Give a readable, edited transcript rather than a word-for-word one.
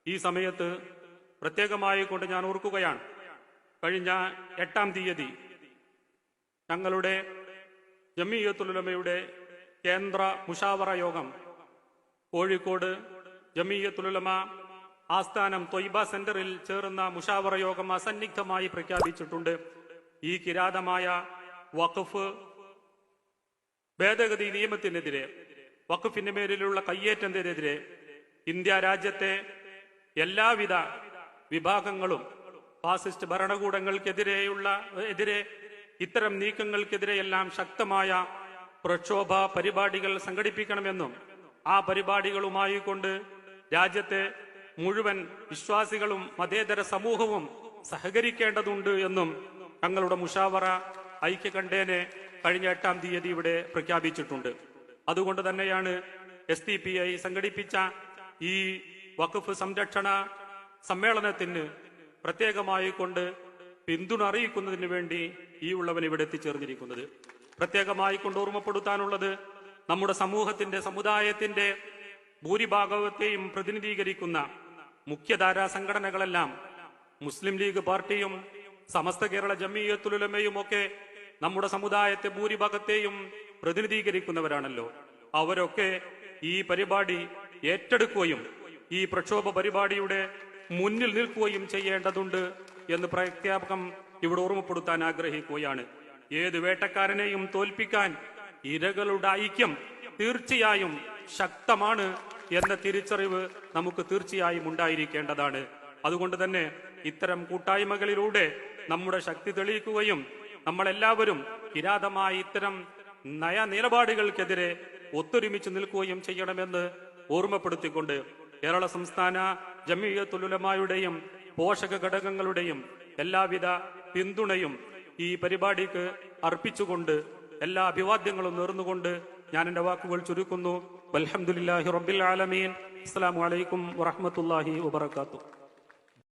ഈ സമയത്ത് പ്രത്യേകമായി കൊണ്ട് ഞാൻ ഓർക്കുകയാണ്, കഴിഞ്ഞ 8-ാം തീയതി ഞങ്ങളുടെ ജമിയത്തുൽ ഉലമയുടെ കേന്ദ്ര മുഷാവറ യോഗം കോഴിക്കോട് ജമിയത്തുൽ ഉലമ ആസ്ഥാനം ത്വയ്ബ സെന്ററിൽ ചേർന്ന മുഷാവറ യോഗം അസന്നിഗ്ധമായി പ്രഖ്യാപിച്ചിട്ടുണ്ട്. ഈ കിരാതമായ വഖഫ് ഭേദഗതി നിയമത്തിനെതിരെ, വഖഫിന്റെ മേലിലുള്ള കയ്യേറ്റത്തിനെതിരെ ഇന്ത്യ രാജ്യത്തെ എല്ലാവിധ വിഭാഗങ്ങളും ഫാസിസ്റ്റ് ഭരണകൂടങ്ങൾക്കെതിരെ ഇത്തരം നീക്കങ്ങൾക്കെതിരെയെല്ലാം ശക്തമായ പ്രക്ഷോഭ പരിപാടികൾ സംഘടിപ്പിക്കണമെന്നും ആ പരിപാടികളുമായി കൊണ്ട് രാജ്യത്തെ മുഴുവൻ വിശ്വാസികളും മതേതര സമൂഹവും സഹകരിക്കേണ്ടതുണ്ട് എന്നും തങ്ങളുടെ മുഷാവറ ഐക്യകണ്ഠേന കഴിഞ്ഞ 8-ാം തീയതി ഇവിടെ പ്രഖ്യാപിച്ചിട്ടുണ്ട്. അതുകൊണ്ട് തന്നെയാണ് SDPI സംഘടിപ്പിച്ച ഈ വഖഫ് സംരക്ഷണ സമ്മേളനത്തിന് പ്രത്യേകമായി കൊണ്ട് പിന്തുണ അറിയിക്കുന്നതിന് വേണ്ടി ഈ ഉള്ളവൻ ഇവിടെ എത്തിച്ചേർന്നിരിക്കുന്നത്. പ്രത്യേകമായി കൊണ്ട് ഓർമ്മപ്പെടുത്താനുള്ളത്, നമ്മുടെ സമുദായത്തിന്റെ ഭൂരിഭാഗത്തെയും പ്രതിനിധീകരിക്കുന്ന മുഖ്യധാരാ സംഘടനകളെല്ലാം മുസ്ലിം ലീഗ് പാർട്ടിയും സമസ്ത കേരള ജമിയത്തുൽ ഉലമയും ഒക്കെ നമ്മുടെ സമുദായത്തെ ഭൂരിഭാഗത്തെയും പ്രതിനിധീകരിക്കുന്നവരാണല്ലോ. അവരൊക്കെ ഈ പരിപാടി ഏറ്റെടുക്കുകയും ഈ പ്രക്ഷോഭ പരിപാടിയുടെ മുന്നിൽ നിൽക്കുകയും ചെയ്യേണ്ടതുണ്ട് എന്ന് പ്രഖ്യാപകം ഇവിടെ ഓർമ്മപ്പെടുത്താൻ ആഗ്രഹിക്കുകയാണ്. ഏത് വേട്ടക്കാരനെയും തോൽപ്പിക്കാൻ ഇരകളുടെ ഐക്യം തീർച്ചയായും ശക്തമാണ് എന്ന തിരിച്ചറിവ് നമുക്ക് തീർച്ചയായും ഉണ്ടായിരിക്കേണ്ടതാണ്. അതുകൊണ്ട് തന്നെ ഇത്തരം കൂട്ടായ്മകളിലൂടെ നമ്മുടെ ശക്തി തെളിയിക്കുകയും നമ്മളെല്ലാവരും കിരാതമായ ഇത്തരം നിലപാടുകൾക്കെതിരെ ഒത്തൊരുമിച്ച് നിൽക്കുകയും ചെയ്യണമെന്ന് ഓർമ്മപ്പെടുത്തിക്കൊണ്ട് കേരള സംസ്ഥാന ജമിയത്തുൽ ഉലമായുടെയും പോഷക ഘടകങ്ങളുടെയും എല്ലാവിധ പിന്തുണയും ഈ പരിപാടിക്ക് അർപ്പിച്ചുകൊണ്ട് എല്ലാ അഭിവാദ്യങ്ങളും നേർന്നുകൊണ്ട് ഞാൻ എന്റെ വാക്കുകൾ ചുരുക്കുന്നു. വൽഹംദുലില്ലാഹി റബ്ബിൽ ആലമീൻ. അസ്സലാമു അലൈക്കും വറഹ്മത്തുള്ളാഹി വബറകാതുഹു.